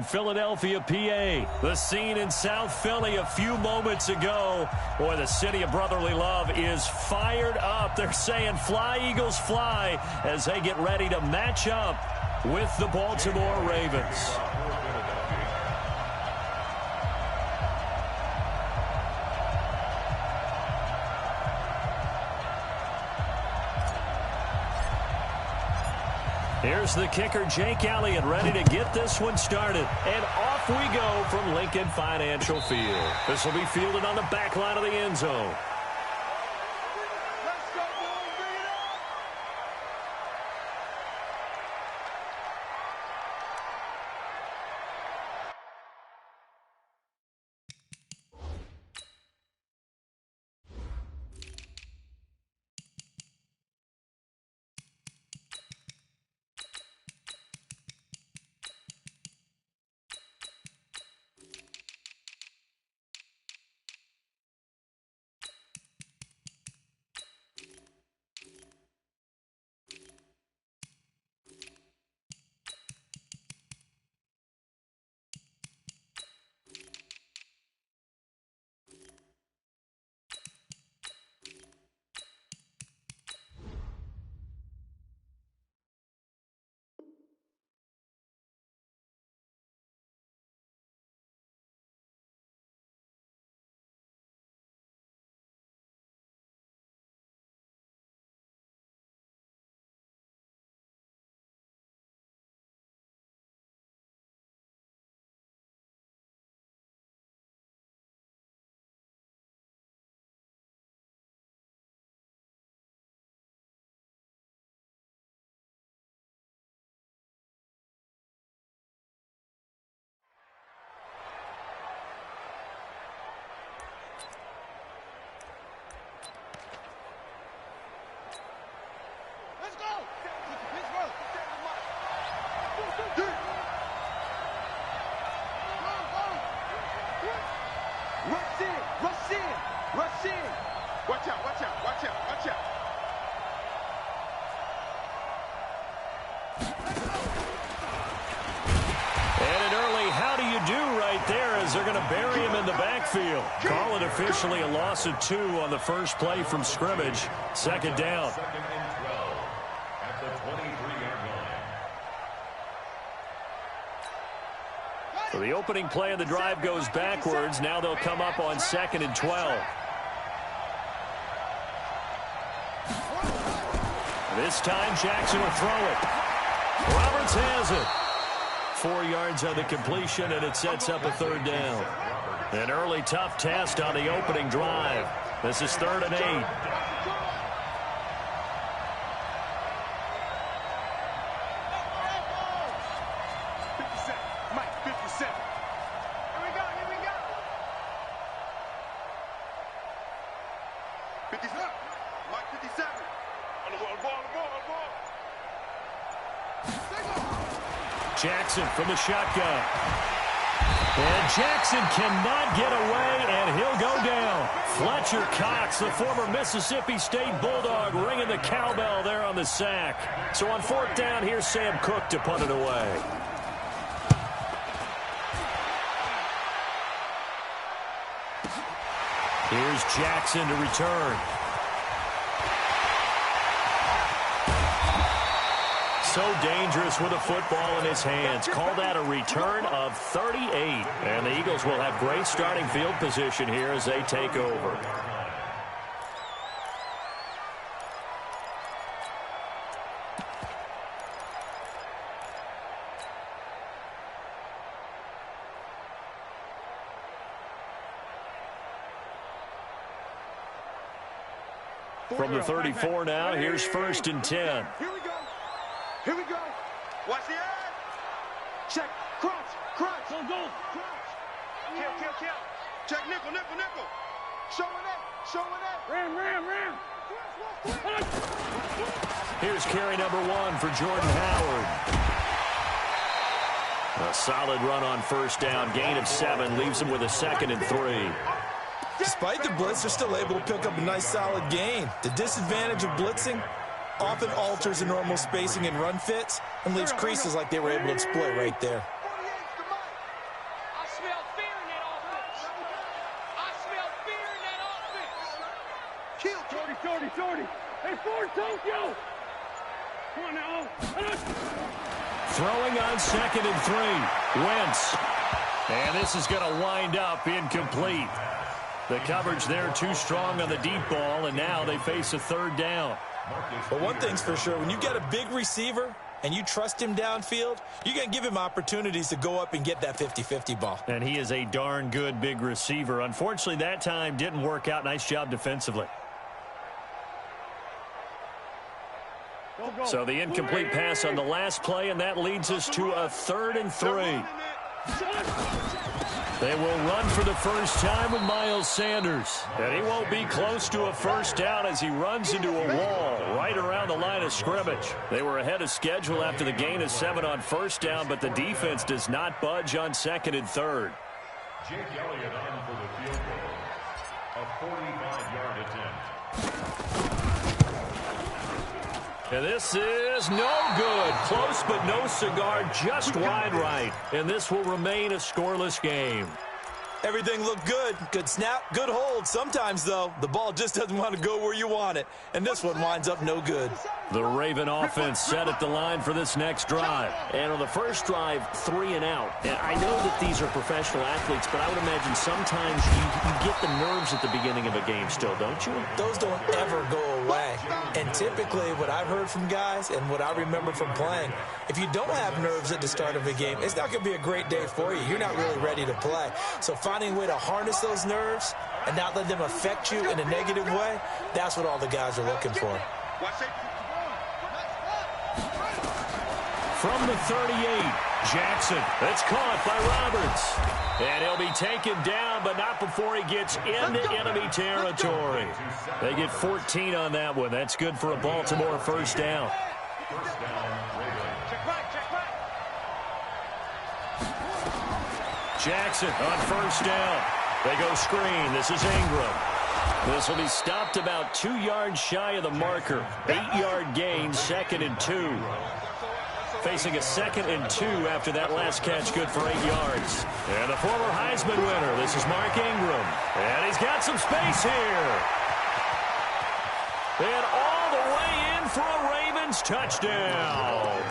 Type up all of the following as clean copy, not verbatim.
Philadelphia, PA. The scene in South Philly a few moments ago. Boy, the city of brotherly love is fired up. They're saying, "Fly, Eagles, fly," as they get ready to match up with the Baltimore Ravens. Here's the kicker, Jake Elliott, ready to get this one started. And off we go from Lincoln Financial Field. This will be fielded on the back line of the end zone. They're going to bury him in the backfield. Call it officially a loss of 2 on the first play from scrimmage. Second down. Second and 12 at the 23-yard line. So the opening play of the drive goes backwards. Now they'll come up on 2nd and 12. This time Jackson will throw it. Roberts has it. 4 yards on the completion, and it sets up a third down. An early tough test on the opening drive. This is 3rd and 8. 57. Mike, 57. Here we go, here we go. 57. Mike, 57. On the ball. Jackson from the shotgun. And Jackson cannot get away, and he'll go down. Fletcher Cox, the former Mississippi State Bulldog, ringing the cowbell there on the sack. So on 4th down, here's Sam Cook to punt it away. Here's Jackson to return. So dangerous with a football in his hands. Call that a return of 38. And the Eagles will have great starting field position here as they take over. From the 34 now, here's 1st and 10. Here we go. Watch the eye. Check. Crunch. Go. Crunch. Kill. Check. Nickel. Showing it. Ram. Here's carry number 1 for Jordan Howard. A solid run on 1st down. Gain of 7 leaves him with a 2nd and 3. Despite the blitz, they're still able to pick up a nice solid gain. The disadvantage of blitzing often alters the normal spacing and run fits and leaves creases like they were able to exploit right there. Kill. Shorty. Hey, Ford, Tokyo. Come on now. Throwing on 2nd and 3. Wentz. And this is going to wind up incomplete. The coverage there too strong on the deep ball, and now they face a 3rd down. But one thing's for sure, when you get a big receiver and you trust him downfield, you're going to give him opportunities to go up and get that 50-50 ball. And he is a darn good big receiver. Unfortunately, that time didn't work out. Nice job defensively. So the incomplete pass on the last play, and that leads us to a 3rd and 3. They will run for the first time with Miles Sanders. And he won't be close to a first down as he runs into a wall right around the line of scrimmage. They were ahead of schedule after the gain of 7 on first down, but the defense does not budge on 2nd and 3rd. Jake Elliott on for the field goal. A 45-yard attempt. And this is no good. Close but no cigar, just wide right. And this will remain a scoreless game. Everything looked good. Good snap, good hold. Sometimes, though, the ball just doesn't want to go where you want it. And this one winds up no good. The Raven offense set at the line for this next drive. And on the first drive, 3 and out. And I know that these are professional athletes, but I would imagine sometimes you get the nerves at the beginning of a game still, don't you? Those don't ever go away. And typically what I've heard from guys and what I remember from playing, if you don't have nerves at the start of a game, it's not going to be a great day for you. You're not really ready to play. So finding a way to harness those nerves and not let them affect you in a negative way, that's what all the guys are looking for. From the 38, Jackson. That's caught by Roberts. And he'll be taken down, but not before he gets into enemy territory. They get 14 on that one. That's good for a Baltimore first down. First down, Raven. Jackson on first down. They go screen. This is Ingram. This will be stopped about 2 yards shy of the marker. 8-yard gain, 2nd and 2. Facing a 2nd and 2 after that last catch, good for 8 yards. And the former Heisman winner, this is Mark Ingram. And he's got some space here. And all the way in for a Ravens touchdown.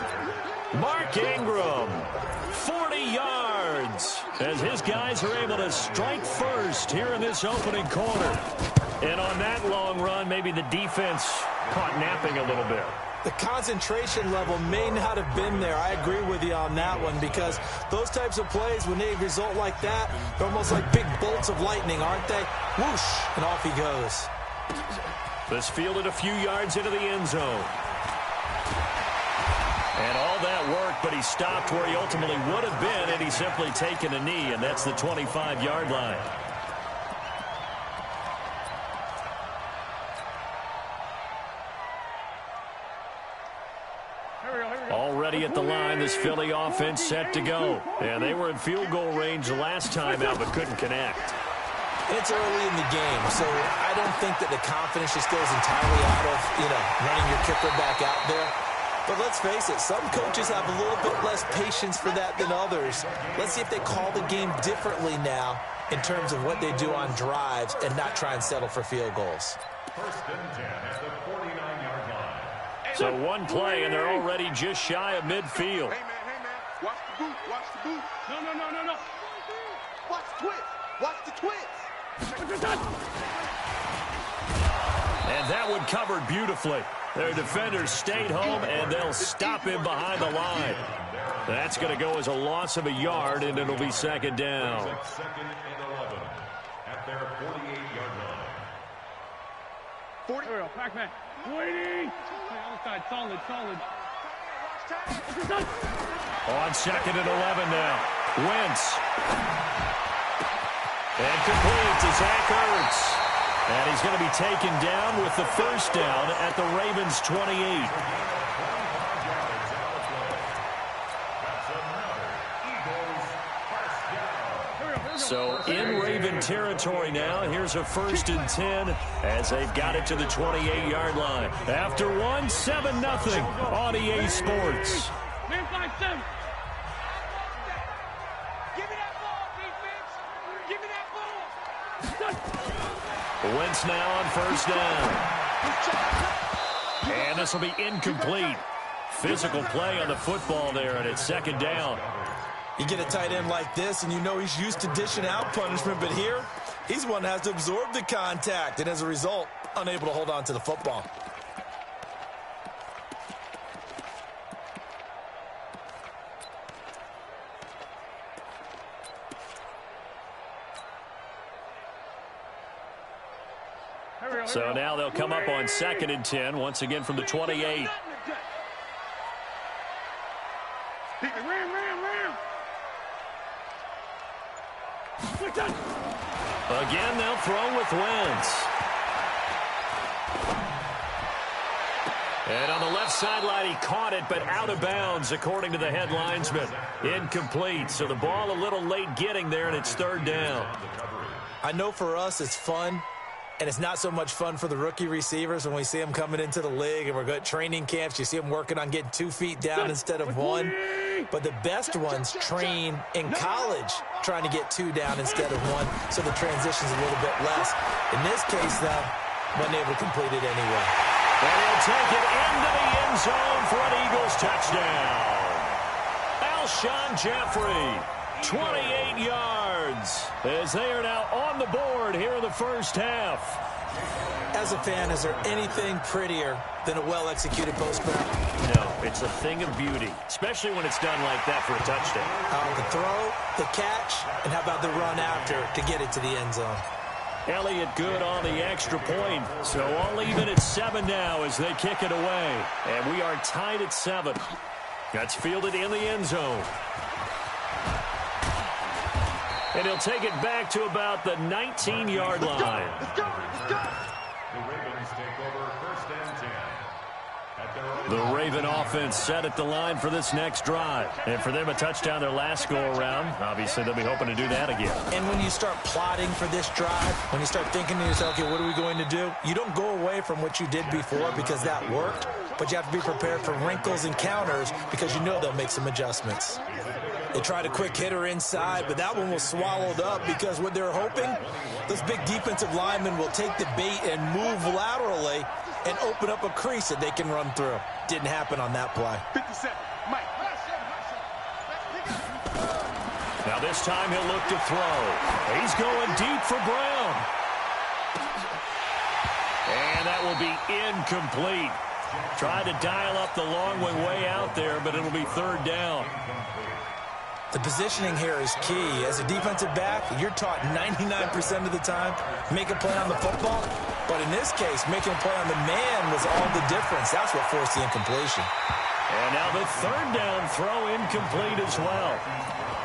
Mark Ingram, 40 yards, as his guys are able to strike first here in this opening quarter. And on that long run, maybe the defense caught napping a little bit. The concentration level may not have been there. I agree with you on that one, because those types of plays, when they result like that, they're almost like big bolts of lightning, aren't they? Whoosh, and off he goes. This fielded a few yards into the end zone. And all that work, but he stopped where he ultimately would have been, and he's simply taken a knee, and that's the 25-yard line. Already at the line, this Philly offense set to go. And they were in field goal range the last time out, but couldn't connect. It's early in the game, so I don't think that the confidence just goes entirely out of, running your kicker back out there. But let's face it, some coaches have a little bit less patience for that than others. Let's see if they call the game differently now in terms of what they do on drives and not try and settle for field goals. First and 10 at the 49-yard line. So one play, and they're already just shy of midfield. Hey, man. Watch the boot. Watch the boot. No. Watch the twist. Watch the twist. And that one covered beautifully. Their defenders stayed home, and they'll stop him behind the line. That's going to go as a loss of a yard, and it'll be second down. Second and 11 at their 48-yard line. 40. Here we go, Pac-Man. Waiting. Other side, solid. On second and 11 now. Wentz. And complete to Zach Ertz. And he's going to be taken down with the first down at the Ravens' 28. So in Raven territory now. Here's a 1st and 10 as they've got it to the 28-yard line. After one, 7-0 on EA Sports. Man 5-7. Give me that ball, defense. Give me that ball. Wentz now on first down. And this will be incomplete. Physical play on the football there, and it's second down. You get a tight end like this, and you know he's used to dishing out punishment, but here, he's one that has to absorb the contact, and as a result, unable to hold on to the football. So now they'll come up on 2nd and 10, once again from the 28. Again, they'll throw with Wentz. And on the left sideline, he caught it, but out of bounds, according to the head linesman. Incomplete, so the ball a little late getting there, and it's third down. I know for us it's fun, and it's not so much fun for the rookie receivers when we see them coming into the league, and we're going to training camps. You see them working on getting 2 feet down instead of 1. But the best ones train in college trying to get 2 down instead of 1, so the transition's a little bit less. In this case, though, wasn't able to complete it anyway. And he'll take it into the end zone for an Eagles touchdown. Alshon Jeffrey, 28 yards, as they are now on the board here in the first half. As a fan, is there anything prettier than a well-executed post route? No, it's a thing of beauty, especially when it's done like that for a touchdown. The throw, the catch, and how about the run after to get it to the end zone? Elliott good on the extra point, so all even at 7 now as they kick it away. And we are tied at 7. That's fielded in the end zone. And he'll take it back to about the 19-yard line. Let's go. Let's go. The Ravens take over 1st and 10. At their own The Raven offense set at the line for this next drive. And for them, a touchdown their last go-around. Obviously, they'll be hoping to do that again. And when you start plotting for this drive, when you start thinking to yourself, okay, what are we going to do? You don't go away from what you did before because that worked, but you have to be prepared for wrinkles and counters because you know they'll make some adjustments. They tried a quick hitter inside, but that one was swallowed up because what they're hoping, those big defensive linemen will take the bait and move laterally and open up a crease that they can run through. Didn't happen on that play. 57. Mike. Now this time he'll look to throw. He's going deep for Brown. And that will be incomplete. Tried to dial up the long way out there, but it'll be third down. The positioning here is key. As a defensive back, you're taught 99% of the time, make a play on the football. But in this case, making a play on the man was all the difference. That's what forced the incompletion. And now the third down throw incomplete as well.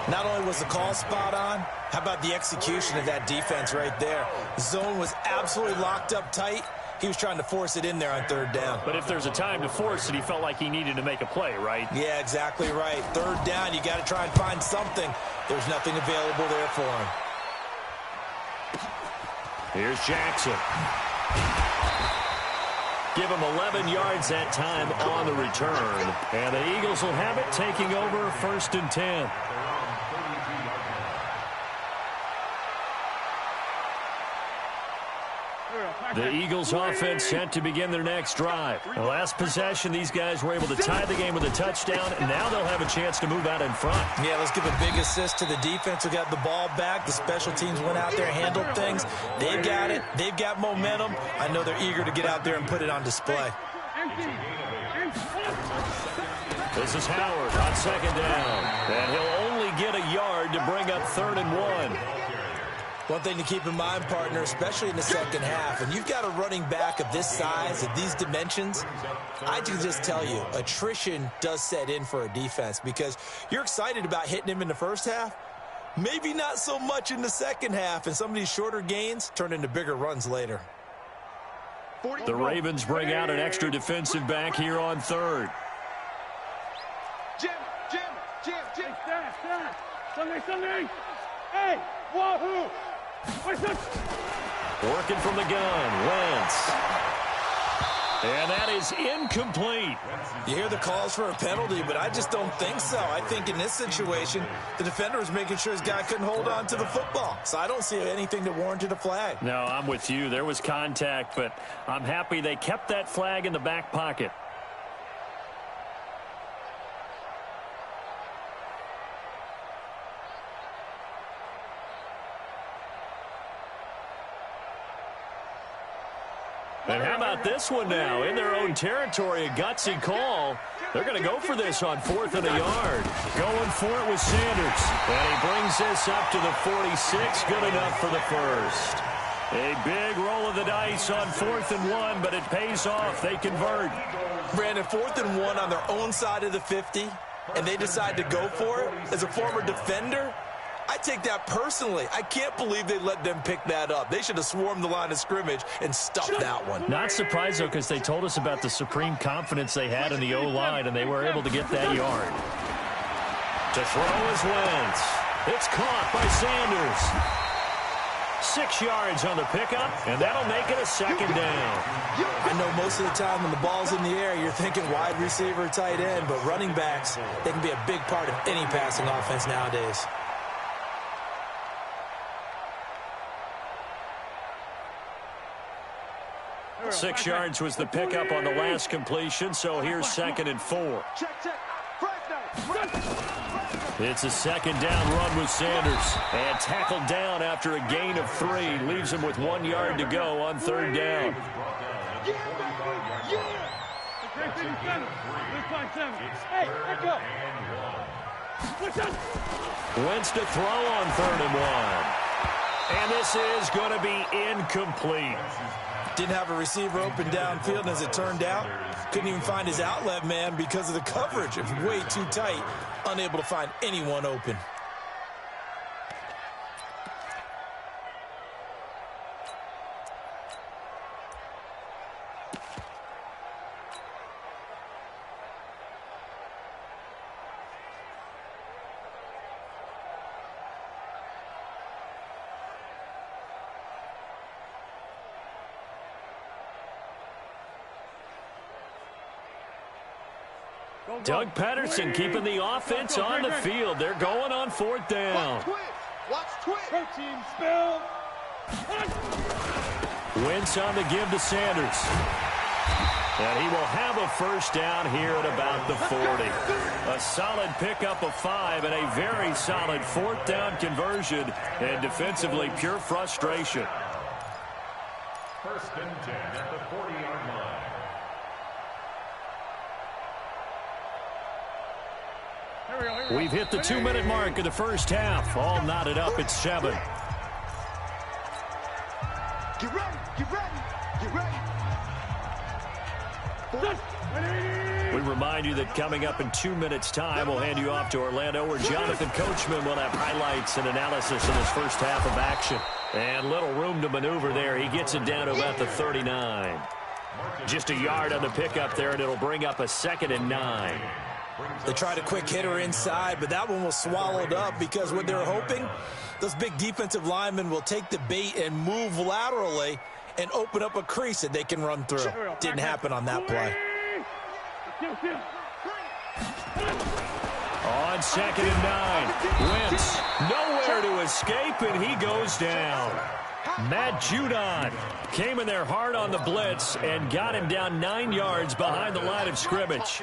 Not only was the call spot on, how about the execution of that defense right there? Zone was absolutely locked up tight. He was trying to force it in there on third down. But if there's a time to force it, he felt like he needed to make a play, right? Yeah, exactly right. Third down, you got to try and find something. There's nothing available there for him. Here's Jackson. Give him 11 yards that time on the return. And the Eagles will have it, taking over 1st and 10. The Eagles offense set to begin their next drive. The last possession, these guys were able to tie the game with a touchdown, and now they'll have a chance to move out in front. Yeah, let's give a big assist to the defense who got the ball back. The special teams went out there, handled things. They've got it. They've got momentum. I know they're eager to get out there and put it on display. This is Howard on 2nd down. And he'll only get a yard to bring up 3rd and 1. One thing to keep in mind, partner, especially in the second half, and you've got a running back of this size, of these dimensions, I can just tell you, attrition does set in for a defense because you're excited about hitting him in the first half, maybe not so much in the second half, and some of these shorter gains turn into bigger runs later. The Ravens bring out an extra defensive back here on 3rd. Jim. Sunday. Hey, wahoo! Working from the gun, Wentz. And that is incomplete. You hear the calls for a penalty, but I just don't think so. I think in this situation, the defender was making sure his guy couldn't hold on to the football. So I don't see anything that warranted a flag. No, I'm with you. There was contact, but I'm happy they kept that flag in the back pocket. And how about this one now? In their own territory, a gutsy call. They're going to go for this on 4th and a yard. Going for it with Sanders. And he brings this up to the 46. Good enough for the first. A big roll of the dice on 4th and 1, but it pays off. They convert. Brandon, 4th and 1 on their own side of the 50, and they decide to go for it. As a former defender, I take that personally. I can't believe they let them pick that up. They should have swarmed the line of scrimmage and stuffed that one. Not surprised, though, because they told us about the supreme confidence they had in the O-line, and they were able to get that yard. To throw is Wentz. It's caught by Sanders. 6 yards on the pickup, and that'll make it a second down. I know most of the time when the ball's in the air, you're thinking wide receiver, tight end, but running backs, they can be a big part of any passing offense nowadays. Six yards was the pickup on the last completion, so here's 2nd and 4. It's a second down run with Sanders. And tackled down after a gain of 3. Leaves him with 1 yard to go on 3rd down. Wentz to throw on 3rd and 1. And this is going to be incomplete. Didn't have a receiver open downfield, and as it turned out, couldn't even find his outlet man because of the coverage. It was way too tight, unable to find anyone open. Doug Patterson keeping the offense on the field. They're going on 4th down. Watch twist. Protein spill. Wentz on the give to Sanders. And he will have a first down here at about the 40. A solid pickup of 5 and a very solid 4th down conversion. And defensively, pure frustration. 1st and 10 at the 40-yard line. We've hit the 2-minute mark of the first half. All knotted up at 7. Get ready, get ready, get ready. We remind you that coming up in 2 minutes' time, we'll hand you off to Orlando, where Jonathan Coachman will have highlights and analysis in this first half of action. And little room to maneuver there. He gets it down to about the 39. Just a yard on the pickup there, and it'll bring up a 2nd and 9. They tried a quick hitter inside, but that one was swallowed up because what they're hoping, those big defensive linemen will take the bait and move laterally and open up a crease that they can run through. Didn't happen on that play. On 2nd and 9, Wentz nowhere to escape, and he goes down. Matt Judon came in there hard on the blitz and got him down 9 yards behind the line of scrimmage.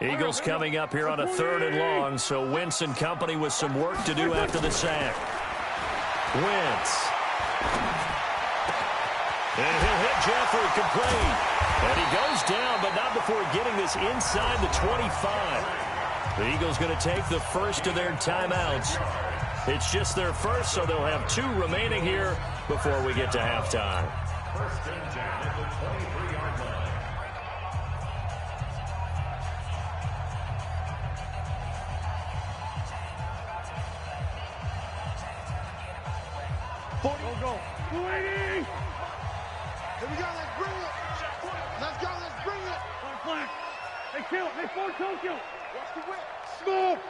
Eagles coming up here on a 3rd and long, so Wentz and company with some work to do after the sack. Wentz. And he'll hit Jeffrey complete. And he goes down, but not before getting this inside the 25. The Eagles going to take the first of their timeouts. It's just their first, so they'll have 2 remaining here before we get to halftime. 1st and 10 at the 23-yard line. Go. 280. Here we go, let's bring it. Let's go, let's bring it. Flank. They kill it. They force Tokyo. Watch the whip. Smoke.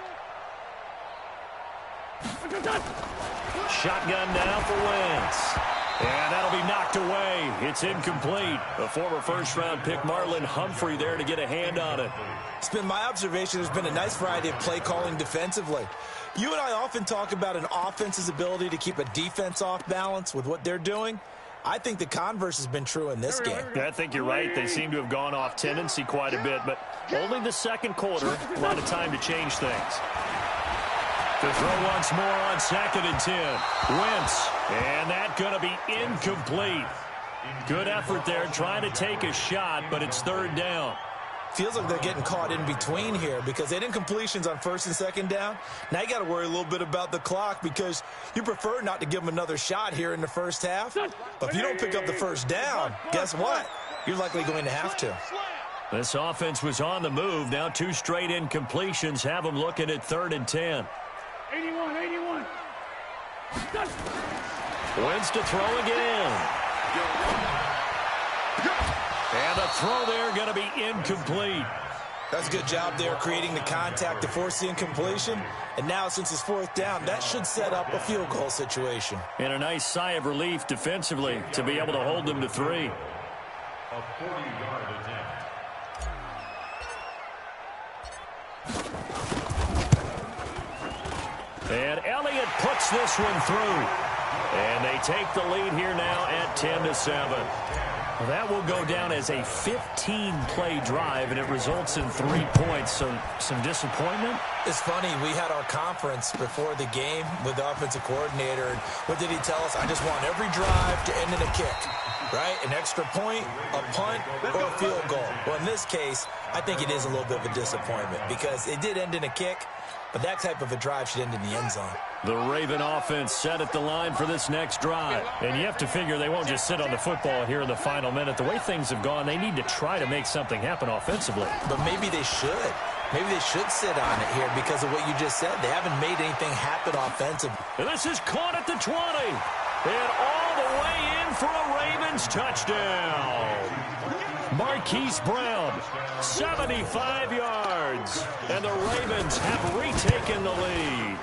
Shotgun now for Wentz. And that'll be knocked away. It's incomplete. A former first-round pick, Marlon Humphrey, there to get a hand on it. It's been my observation there's been a nice variety of play calling defensively. You and I often talk about an offense's ability to keep a defense off balance with what they're doing. I think the converse has been true in this game. Yeah, I think you're right. They seem to have gone off tendency quite a bit, but only the second quarter, a lot of time to change things. To throw once more on 2nd and 10. Wentz, and that's going to be incomplete. Good effort there trying to take a shot, but it's 3rd down. Feels like they're getting caught in between here because they had incompletions on 1st and 2nd down. Now you got to worry a little bit about the clock because you prefer not to give them another shot here in the first half. But if you don't pick up the 1st down, guess what? You're likely going to have to. This offense was on the move. Now 2 straight incompletions have them looking at 3rd and 10. 81. Wentz to throw again. And the throw there going to be incomplete. That's a good job there creating the contact to force the incompletion. And now since it's 4th down, that should set up a field goal situation. And a nice sigh of relief defensively to be able to hold them to 3. A 40-yard attempt. And Elliott puts this one through. And they take the lead here now at 10-7. Well, that will go down as a 15-play drive, and it results in 3 points. So some disappointment? It's funny. We had our conference before the game with the offensive coordinator. And what did he tell us? I just want every drive to end in a kick, right? An extra point, a punt, or a field goal. Well, in this case, I think it is a little bit of a disappointment because it did end in a kick, but that type of a drive should end in the end zone. The Raven offense set at the line for this next drive. And you have to figure they won't just sit on the football here in the final minute. The way things have gone, they need to try to make something happen offensively. But maybe they should. Maybe they should sit on it here because of what you just said. They haven't made anything happen offensively. And this is caught at the 20. And all the way in for a Ravens touchdown. Marquise Brown, 75 yards. And the Ravens have retaken the lead.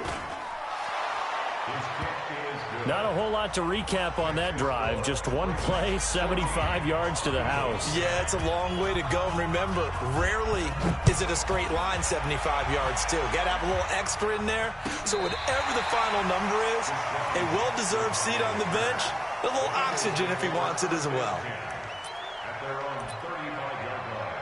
Not a whole lot to recap on that drive. Just one play, 75 yards to the house. Yeah, it's a long way to go. And remember, rarely is it a straight line 75 yards, too. Got to have a little extra in there. So whatever the final number is, a well-deserved seat on the bench, a little oxygen if he wants it as well. At their own 35-yard line.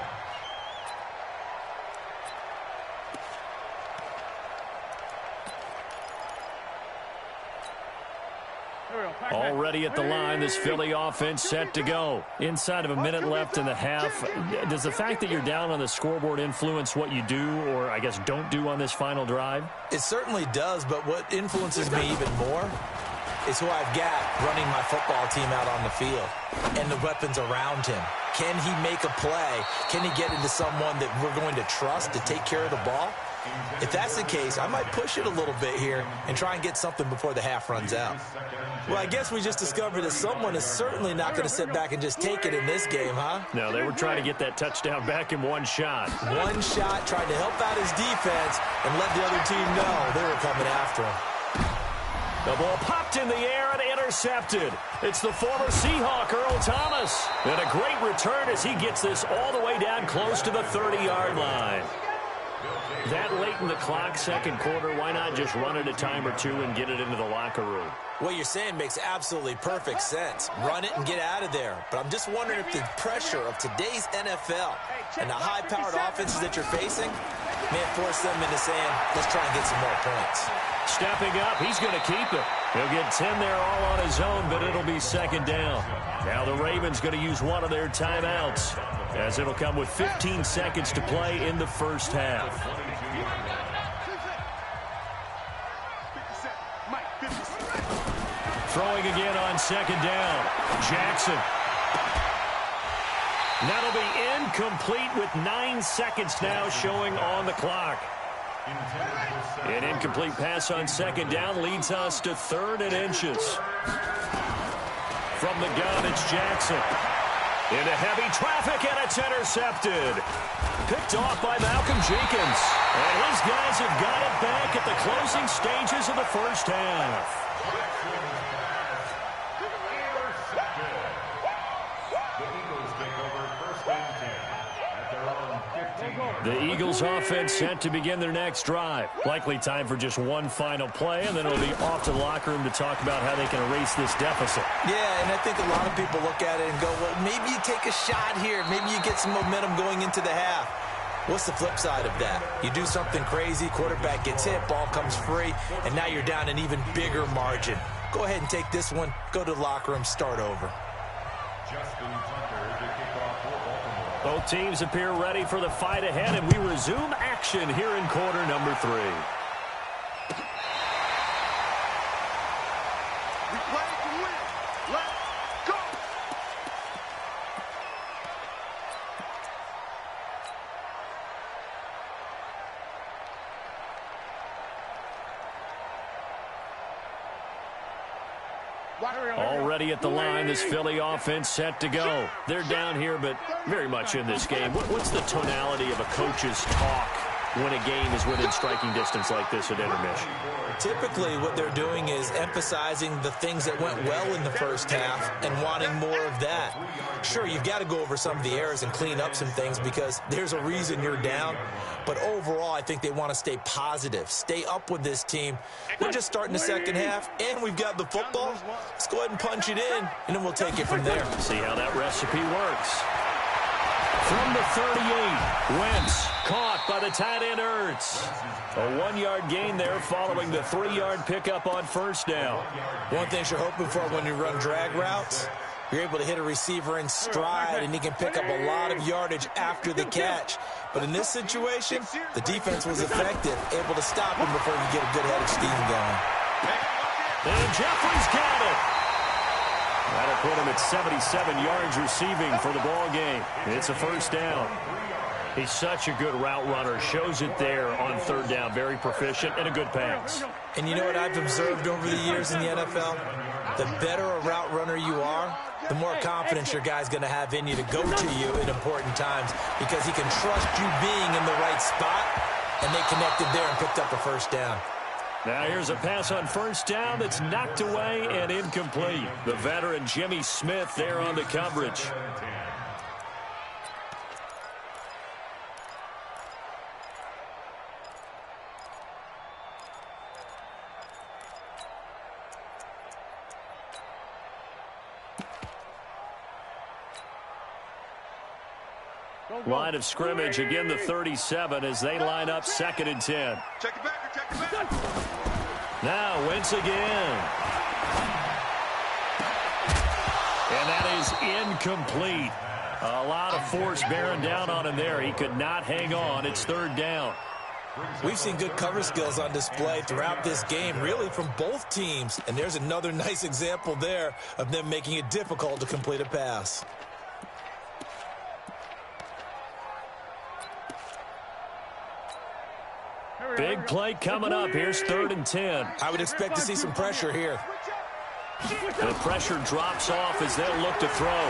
Already at the line, this Philly offense set to go. Inside of a minute left in the half. Does the fact that you're down on the scoreboard influence what you do, or I guess don't do on this final drive? It certainly does, but what influences me even more is who I've got running my football team out on the field and the weapons around him. Can he make a play? Can he get into someone that we're going to trust to take care of the ball? If that's the case, I might push it a little bit here and try and get something before the half runs out. Well, I guess we just discovered that someone is certainly not going to sit back and just take it in this game, huh? No, they were trying to get that touchdown back in one shot. One shot, trying to help out his defense and let the other team know they were coming after him. The ball popped in the air and intercepted. It's the former Seahawk, Earl Thomas. And a great return as he gets this all the way down close to the 30-yard line. That late in the clock, second quarter, why not just run it a time or two and get it into the locker room? What you're saying makes absolutely perfect sense. Run it and get out of there. But I'm just wondering if the pressure of today's NFL and the high-powered offenses that you're facing may have forced them into saying, let's try and get some more points. Stepping up, he's going to keep it. He'll get 10 there all on his own, but it'll be second down. Now the Ravens going to use one of their timeouts, as it'll come with 15 seconds to play in the first half. Throwing again on second down. Jackson. That'll be incomplete with 9 seconds now showing on the clock. An incomplete pass on second down leads us to 3rd and inches. From the gun, it's Jackson. Into heavy traffic, and it's intercepted. Picked off by Malcolm Jenkins. And his guys have got it back at the closing stages of the first half. The Eagles offense set to begin their next drive. Likely time for just one final play, and then it'll be off to the locker room to talk about how they can erase this deficit. Yeah, and I think a lot of people look at it and go, well, maybe you take a shot here. Maybe you get some momentum going into the half. What's the flip side of that? You do something crazy, quarterback gets hit, ball comes free, and now you're down an even bigger margin. Go ahead and take this one, go to the locker room, start over. Both teams appear ready for the fight ahead, and we resume action here in quarter number 3. We play to win. Let's go. Already at the line, this Philly offense set to go. They're down here, but very much in this game. What's the tonality of a coach's talk when a game is within striking distance like this at intermission? Typically, what they're doing is emphasizing the things that went well in the first half and wanting more of that. Sure, you've got to go over some of the errors and clean up some things because there's a reason you're down. But overall, I think they want to stay positive, stay up with this team. We're just starting the second half, and we've got the football. Let's go ahead and punch it in, and then we'll take it from there. See how that recipe works. From the 38, Wentz caught by the tight end Ertz. A 1-yard gain there following the 3-yard pickup on first down. One thing you're hoping for when you run drag routes, you're able to hit a receiver in stride, and he can pick up a lot of yardage after the catch. But in this situation, the defense was effective, able to stop him before you get a good head of steam going. And Jeffrey's got it. That'll put him at 77 yards receiving for the ball game. It's a first down. He's such a good route runner. Shows it there on third down. Very proficient and a good pass. And you know what I've observed over the years in the NFL? The better a route runner you are, the more confidence your guy's going to have in you to go to you in important times because he can trust you being in the right spot, and they connected there and picked up a first down. Now here's a pass on first down that's knocked away and incomplete. The veteran Jimmy Smith there on the coverage. Line of scrimmage, again the 37 as they line up 2nd and 10. Check it back, check it back. Now Wentz again. And that is incomplete. A lot of force bearing down on him there. He could not hang on. It's 3rd down. We've seen good cover skills on display throughout this game, really from both teams. And there's another nice example there of them making it difficult to complete a pass. Big play coming up. Here's 3rd and 10. I would expect to see some pressure here. The pressure drops off as they'll look to throw.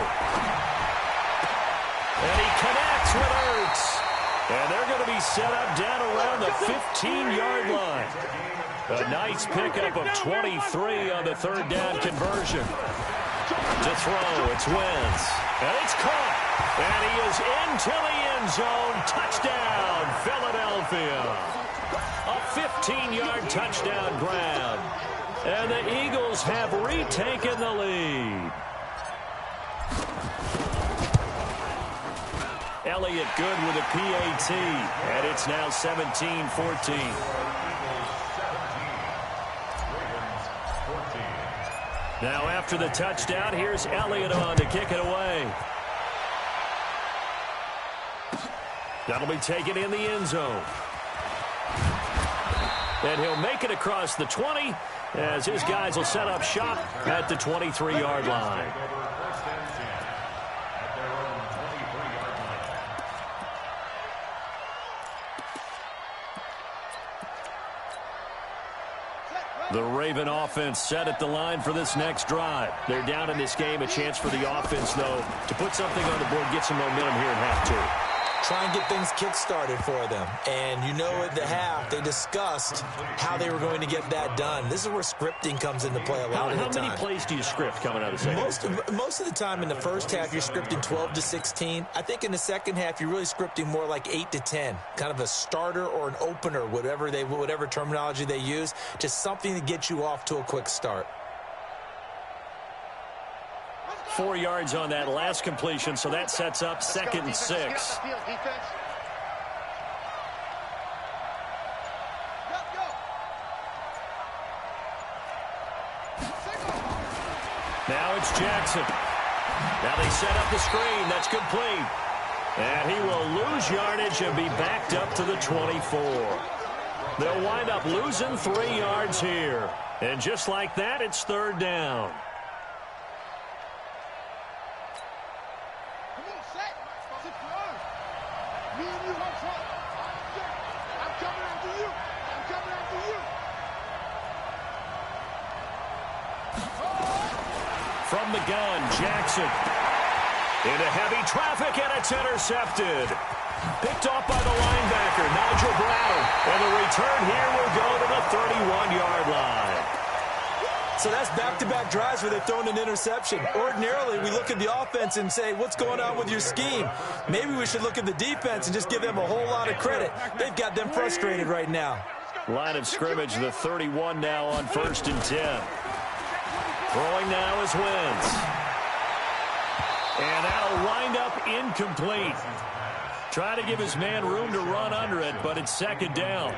And he connects with Ertz. And they're going to be set up down around the 15-yard line. A nice pickup of 23 on the 3rd down conversion. To throw, it's Wentz. And it's caught. And he is into the end zone. Touchdown, Philadelphia. A 15-yard touchdown grab. And the Eagles have retaken the lead. Elliott good with a PAT. And it's now 17-14. Now after the touchdown, here's Elliott on to kick it away. That'll be taken in the end zone. And he'll make it across the 20 as his guys will set up shop at the 23-yard line. The Raven offense set at the line for this next drive. They're down in this game. A chance for the offense, though, to put something on the board, get some momentum here in half two. Try and get things kick-started for them. And you know at the half, they discussed how they were going to get that done. This is where scripting comes into play a lot of the time. How many plays do you script coming out of the second? Most of the time in the first half, you're scripting 12 to 16. I think in the second half, you're really scripting more like 8 to 10. Kind of a starter or an opener, whatever terminology they use. Just something to get you off to a quick start. 4 yards on that last completion, so that sets up 2nd and 6. Now it's Jackson. Now they set up the screen. That's complete. And he will lose yardage and be backed up to the 24. They'll wind up losing 3 yards here. And just like that, it's 3rd down. From the gun, Jackson. Into heavy traffic, and it's intercepted. Picked off by the linebacker, Nigel Brown. And the return here will go to the 31-yard line. So that's back-to-back drives where they've thrown an interception. Ordinarily, we look at the offense and say, what's going on with your scheme? Maybe we should look at the defense and just give them a whole lot of credit. They've got them frustrated right now. Line of scrimmage, the 31 now on 1st and 10. Throwing now is Wentz. And that'll wind up incomplete. Try to give his man room to run under it, but it's 2nd down.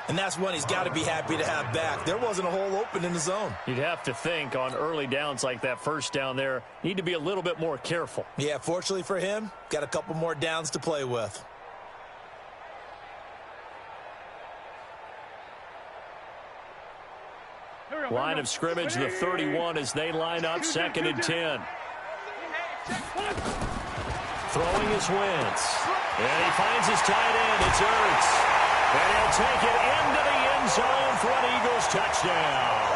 And that's one he's got to be happy to have back. There wasn't a hole open in the zone. You'd have to think on early downs like that, 1st down there, need to be a little bit more careful. Yeah, fortunately for him, got a couple more downs to play with. Line of scrimmage, the 31 as they line up 2nd and 10. Throwing is Wentz. And he finds his tight end. It's Ertz. And he'll take it into the end zone for an Eagles touchdown.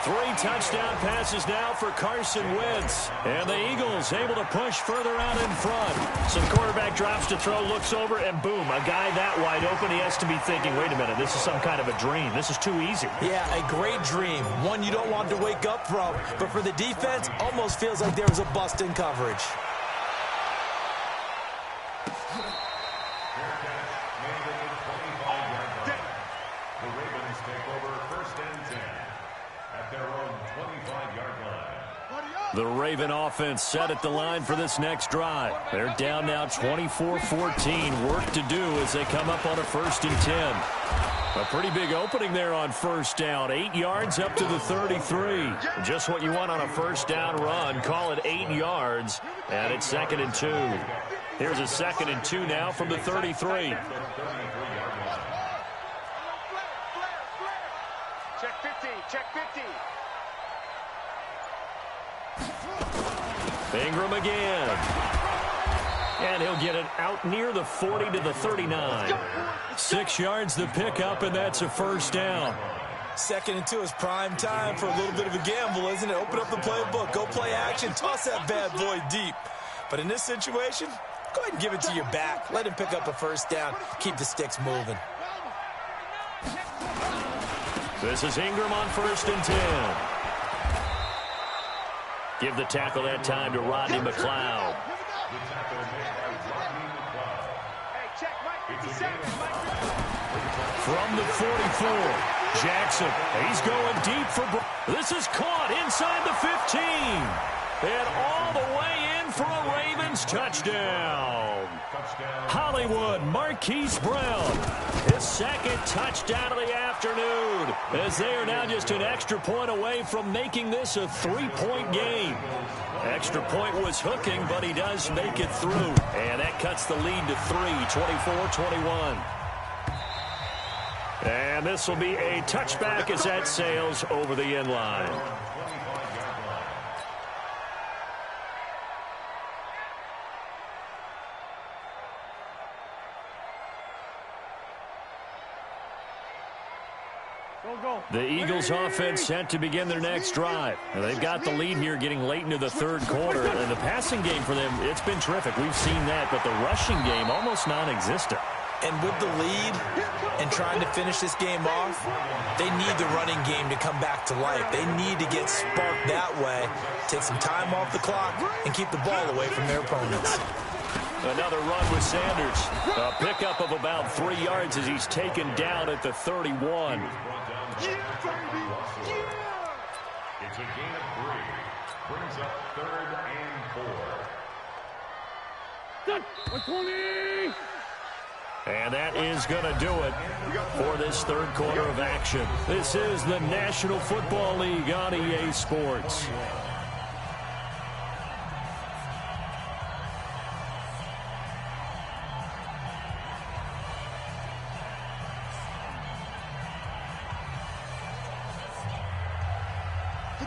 3 touchdown passes now for Carson Wentz. And the Eagles able to push further out in front. So the quarterback drops to throw, looks over, and boom, a guy that wide open, he has to be thinking, wait a minute, this is some kind of a dream. This is too easy. Yeah, a great dream. One you don't want to wake up from. But for the defense, almost feels like there was a bust in coverage. The Ravens take over 1st and 10 at their own 25-yard line. The Raven offense set at the line for this next drive. They're down now 24-14. Work to do as they come up on a 1st and 10. A pretty big opening there on 1st down. 8 yards up to the 33. Just what you want on a 1st down run. Call it 8 yards. And it's 2nd and 2. Here's a 2nd and 2 now from the 33. Check 50, check 50. Ingram again. And he'll get it out near the 40 to the 39. 6 yards the pickup, and that's a 1st down. 2nd and 2 is prime time for a little bit of a gamble, isn't it? Open up the playbook, go play action, toss that bad boy deep. But in this situation, go ahead and give it to your back. Let him pick up a 1st down. Keep the sticks moving. This is Ingram on 1st and 10. Give the tackle that time to Rodney McLeod. From the 44, Jackson. He's going deep for... This is caught inside the 15. And all the way in for a Ravens touchdown. Hollywood Marquise Brown. His 2nd touchdown of the afternoon. As they are now just an extra point away from making this a 3-point game. Extra point was hooking, but he does make it through. And that cuts the lead to 3, 24-21. And this will be a touchback as that sails over the end line. The Eagles offense set to begin their next drive. Now, they've got the lead here getting late into the third quarter. And the passing game for them, it's been terrific. We've seen that, but the rushing game almost non-existent. And with the lead and trying to finish this game off, they need the running game to come back to life. They need to get sparked that way, take some time off the clock, and keep the ball away from their opponents. Another run with Sanders. A pickup of about 3 yards as he's taken down at the 31. It's a gain of 3. Brings up 3rd and 4. 20! And that is going to do it for this third quarter of action. This is the National Football League on EA Sports.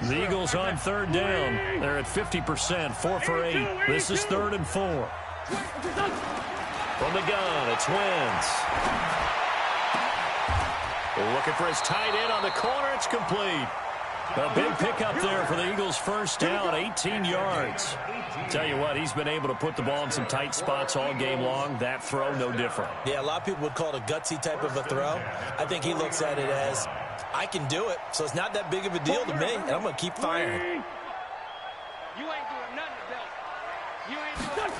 The Eagles on third down. They're at 50%, 4 for 8. This is 3rd and 4. From the gun, it's Wentz. Looking for his tight end on the corner. It's complete. A big pickup there for the Eagles' first down, 18 yards. Tell you what, he's been able to put the ball in some tight spots all game long. That throw, no different. Yeah, a lot of people would call it a gutsy type of a throw. I think he looks at it as, I can do it, so it's not that big of a deal to me, and I'm going to keep firing. You ain't doing nothing today. You ain't doing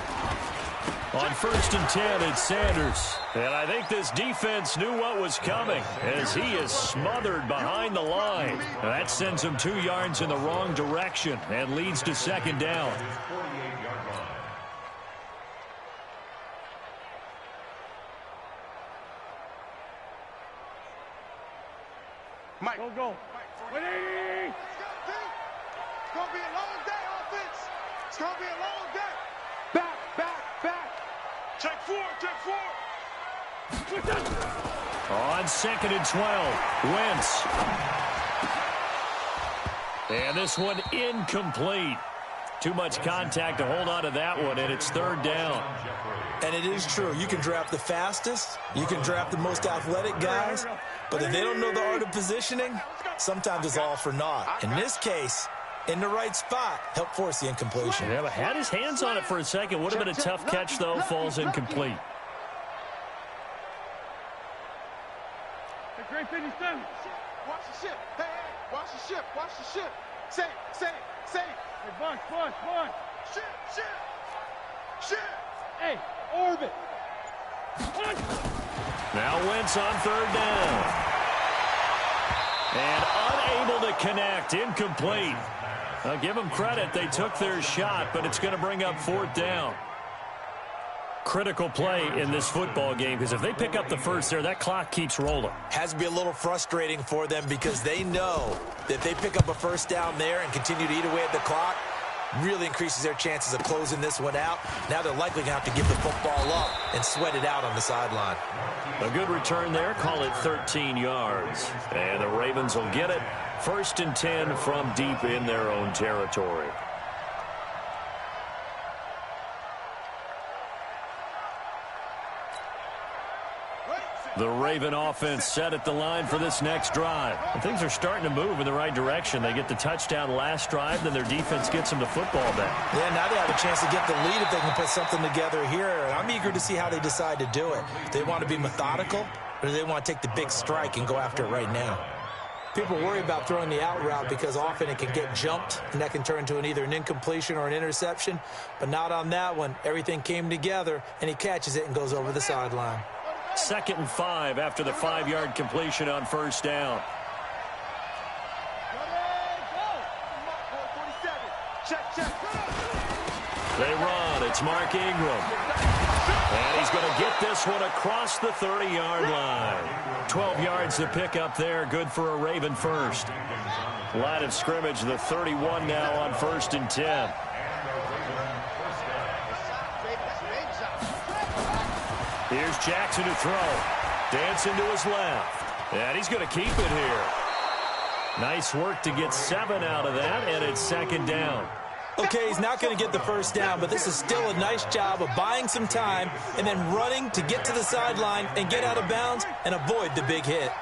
On 1st and 10, it's Sanders. And I think this defense knew what was coming as he is smothered behind the line. And that sends him 2 yards in the wrong direction and leads to 2nd down. 48-yard line. Mike. Go. 180! It's going to be a long day, offense. It's going to be a long day. Back. Check 4. On 2nd and 12, Wentz. And this one incomplete. Too much contact to hold on to that one, and it's 3rd down. And it is true. You can draft the fastest. You can draft the most athletic guys. But if they don't know the art of positioning, sometimes it's all for naught. In this case, in the right spot, help force the incompletion. Yeah, but had his hands on it for a second. Would have been a tough catch, though. Falls incomplete. The great 57. Watch the ship. Hey, watch the ship. Say it. Hey, Buck. Ship. Hey, orbit. Now Wentz on 3rd down. And unable to connect. Incomplete. I'll give them credit. They took their shot, but it's going to bring up 4th down. Critical play in this football game because if they pick up the first there, that clock keeps rolling. Has to be a little frustrating for them because they know that if they pick up a first down there and continue to eat away at the clock, really increases their chances of closing this one out. Now they're likely going to have to give the football up and sweat it out on the sideline. A good return there. Call it 13 yards. And the Ravens will get it. 1st and 10 from deep in their own territory. The Raven offense set at the line for this next drive. And things are starting to move in the right direction. They get the touchdown last drive, then their defense gets them the football back. Yeah, now they have a chance to get the lead if they can put something together here. And I'm eager to see how they decide to do it. Do they want to be methodical, or do they want to take the big strike and go after it right now? People worry about throwing the out route because often it can get jumped, and that can turn into either an incompletion or an interception. But not on that one. Everything came together, and he catches it and goes over the sideline. 2nd and 5 after the 5-yard completion on 1st down. They run. It's Mark Ingram. And he's going to get this one across the 30-yard line. 12 yards to pick up there. Good for a Raven first. Line of scrimmage, the 31 now on 1st and 10. Here's Jackson to throw. Dancing to his left. And he's going to keep it here. Nice work to get 7 out of that, and it's 2nd down. Okay, he's not going to get the first down, but this is still a nice job of buying some time and then running to get to the sideline and get out of bounds and avoid the big hit.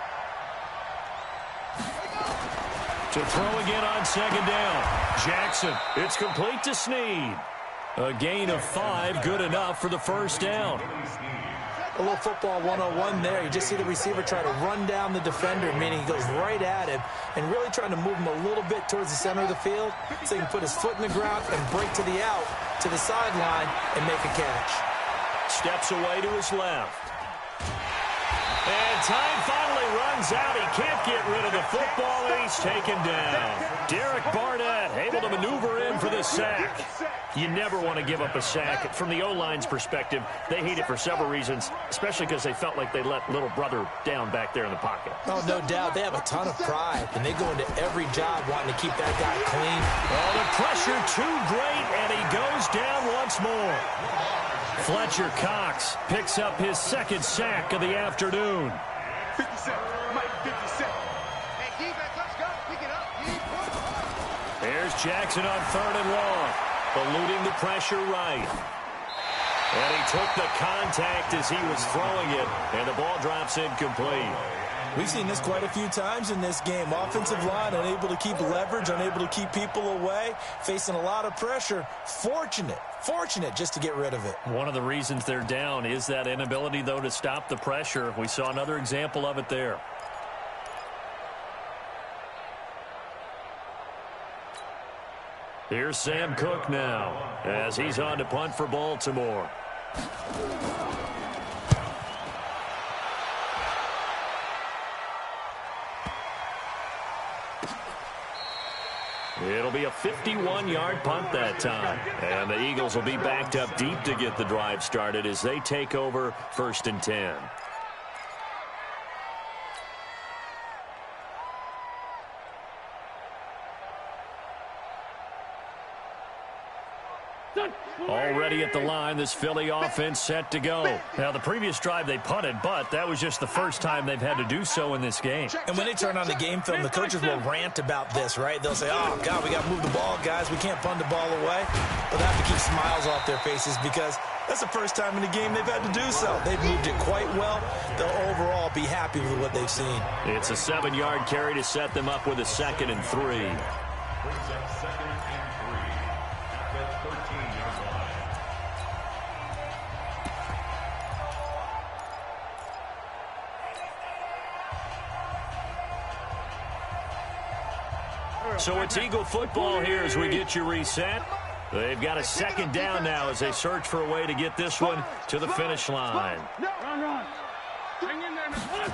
To throw again on second down. Jackson, it's complete to Snead. A gain of 5, good enough for the first down. A little football 101 there. You just see the receiver try to run down the defender, meaning he goes right at him and really trying to move him a little bit towards the center of the field so he can put his foot in the ground and break to the out, to the sideline, and make a catch. Steps away to his left. And time finally runs out. He can't get rid of the football, and he's taken down. Derek Barnett able to maneuver in for the sack. You never want to give up a sack. From the O-line's perspective, they hate it for several reasons, especially because they felt like they let little brother down back there in the pocket. Oh, no doubt. They have a ton of pride, and they go into every job wanting to keep that guy clean. Oh, the pressure too great, and he goes down once more. Fletcher Cox picks up his second sack of the afternoon. 57, Mike, 57. Hey, defense, let's go. Pick it up. There's Jackson on 3rd and long. Eluding the pressure right. And he took the contact as he was throwing it, and the ball drops incomplete. We've seen this quite a few times in this game. Offensive line unable to keep leverage, unable to keep people away, facing a lot of pressure. Fortunate just to get rid of it. One of the reasons they're down is that inability, though, to stop the pressure. We saw another example of it there. Here's Sam Cook now as he's on to punt for Baltimore. It'll be a 51-yard punt that time. And the Eagles will be backed up deep to get the drive started as they take over 1st and 10. Already at the line, this Philly offense set to go. Now, the previous drive they punted, but that was just the first time they've had to do so in this game. And when they turn on the game film, the coaches will rant about this, right? They'll say, oh, God, we got to move the ball, guys. We can't punt the ball away. But they have to keep smiles off their faces because that's the first time in the game they've had to do so. They've moved it quite well. They'll overall be happy with what they've seen. It's a 7-yard carry to set them up with a 2nd and 3. Brings up 2nd and 3 at the 13-yard line. So it's Eagle football here as we get you reset. They've got a 2nd down now as they search for a way to get this one to the finish line. Run. Hang in there, man.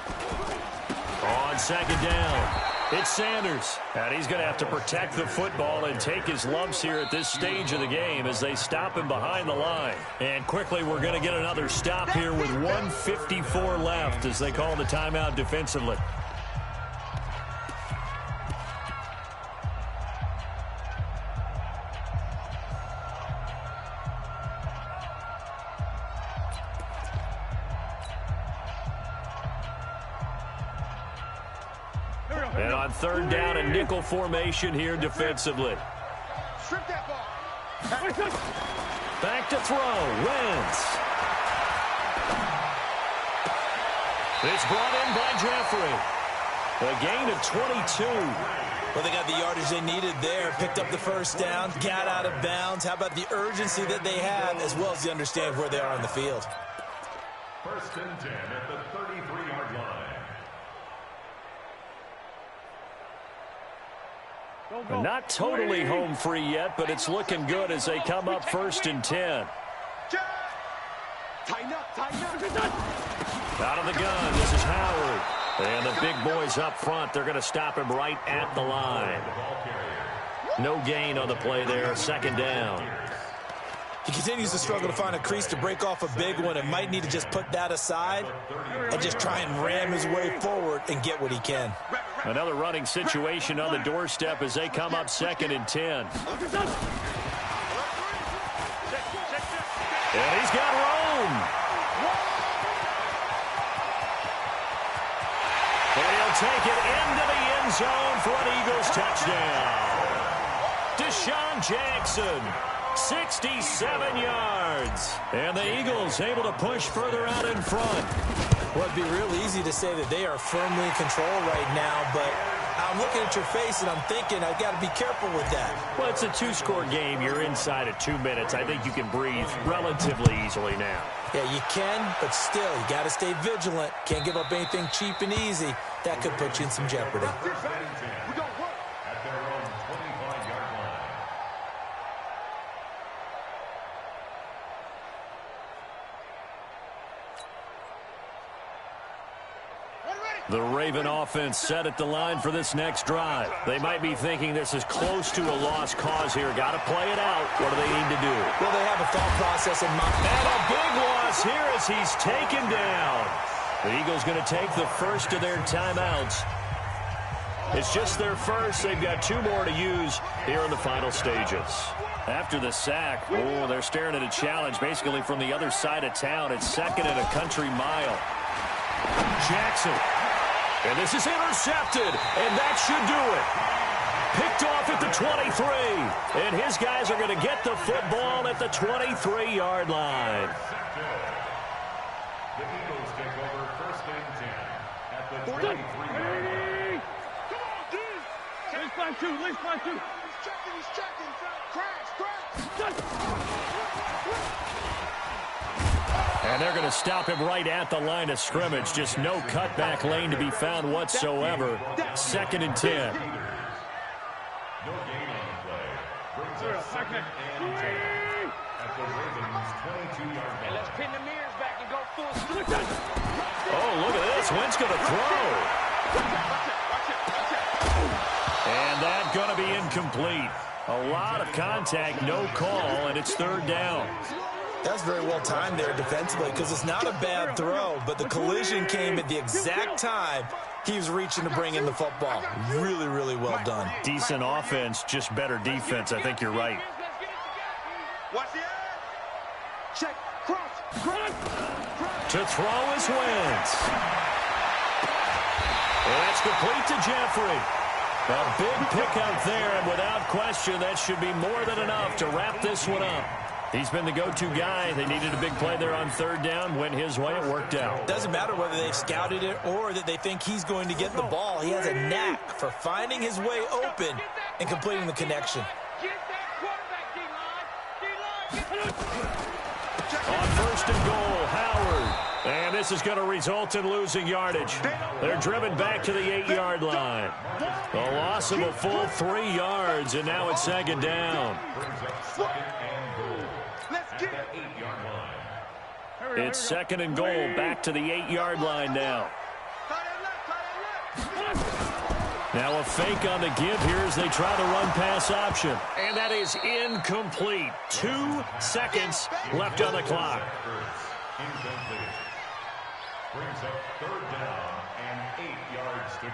On 2nd down, it's Sanders. And he's going to have to protect the football and take his lumps here at this stage of the game as they stop him behind the line. And quickly, we're going to get another stop here with 1:54 left as they call the timeout defensively. And on 3rd down, a nickel formation here defensively. Strip that ball. Back to throw. Wentz. It's brought in by Jeffrey. A gain of 22. Well, they got the yardage they needed there, picked up the first down, got out of bounds. How about the urgency that they have as well as the understand where they are on the field? 1st and 10 at the 33-yard line. Not totally home free yet, but it's looking good as they come up 1st and 10. Tighten up. Out of the gun, this is Howard. And the big boys up front, they're going to stop him right at the line. No gain on the play there, 2nd down. He continues to struggle to find a crease to break off a big one and might need to just put that aside and just try and ram his way forward and get what he can. Another running situation on the doorstep as they come up 2nd and 10. And he's got Rome. And he'll take it into the end zone for an Eagles touchdown. Deshaun Jackson, 67 yards. And the Eagles able to push further out in front. Well, it'd be real easy to say that they are firmly in control right now, but how I'm looking at your face, and I'm thinking I've got to be careful with that. Well, it's a 2-score game. You're inside of 2 minutes. I think you can breathe relatively easily now. Yeah, you can, but still, you got to stay vigilant. Can't give up anything cheap and easy. That could put you in some jeopardy. At their own 25-yard line. The Raven offense set at the line for this next drive. They might be thinking this is close to a lost cause here. Got to play it out. What do they need to do? Well, they have a thought process in mind. And a big loss here as he's taken down. The Eagles going to take the first of their timeouts. It's just their first. They've got 2 more to use here in the final stages. After the sack, they're staring at a challenge basically from the other side of town. It's 2nd and a country mile. Jackson. And this is intercepted, and that should do it. Picked off at the 23, and his guys are going to get the football at the 23-yard line. The Eagles take over 1st and 10 at the 23-yard line. Come on, dude. Let's find 2. Let's find 2. He's checking. Crash. And they're going to stop him right at the line of scrimmage. Just no cutback lane to be found whatsoever. 2nd and 10. No gain on the play. Brings up 2nd and 10 at the Ravens' 22-yard line. Let's pin the mirrors back and go full speed. Oh, look at this. Wentz going to throw. And that's going to be incomplete. A lot of contact, no call, and it's 3rd down. That's very well timed there defensively because it's not a bad throw, but the collision came at the exact time he was reaching to bring in the football. Really, really well done. Decent offense, just better defense. I think you're right. Watch the edge. Check. Cross. To throw is Wentz. And that's complete to Jeffrey. A big pick out there, and without question, that should be more than enough to wrap this one up. He's been the go-to guy. They needed a big play there on 3rd down. Went his way. It worked out. Doesn't matter whether they've scouted it or that they think he's going to get the ball. He has a knack for finding his way open and completing the connection. On 1st and goal, Howard. And this is going to result in losing yardage. They're driven back to the 8-yard line. A loss of a full 3 yards, and now it's 2nd down. It's 2nd and goal, back to the 8-yard line now. Now a fake on the give here as they try to run pass option. And that is incomplete. 2 seconds left on the clock. Incomplete. Brings up 3rd down and 8 yards to go.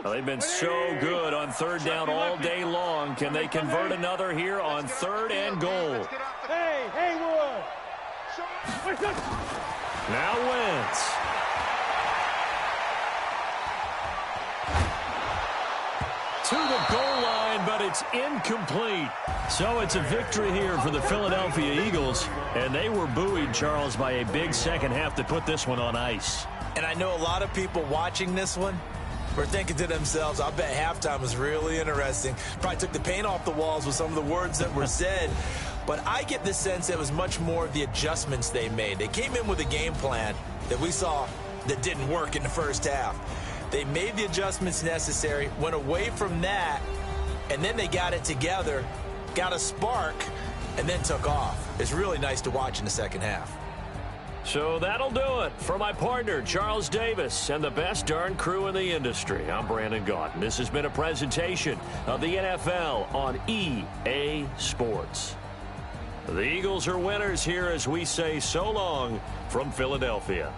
Well, they've been so good on 3rd down all day long. Can they convert another here on 3rd and goal? Hey, Haywood. Now Wentz. To the goal line, but it's incomplete. So it's a victory here for the Philadelphia Eagles. And they were buoyed, Charles, by a big second half to put this one on ice. And I know a lot of people watching this one were thinking to themselves, I bet halftime was really interesting. Probably took the paint off the walls with some of the words that were said. But I get the sense it was much more of the adjustments they made. They came in with a game plan that we saw that didn't work in the first half. They made the adjustments necessary, went away from that, and then they got it together, got a spark, and then took off. It's really nice to watch in the second half. So that'll do it for my partner, Charles Davis, and the best darn crew in the industry. I'm Brandon Gaudin. This has been a presentation of the NFL on EA Sports. The Eagles are winners here as we say so long from Philadelphia.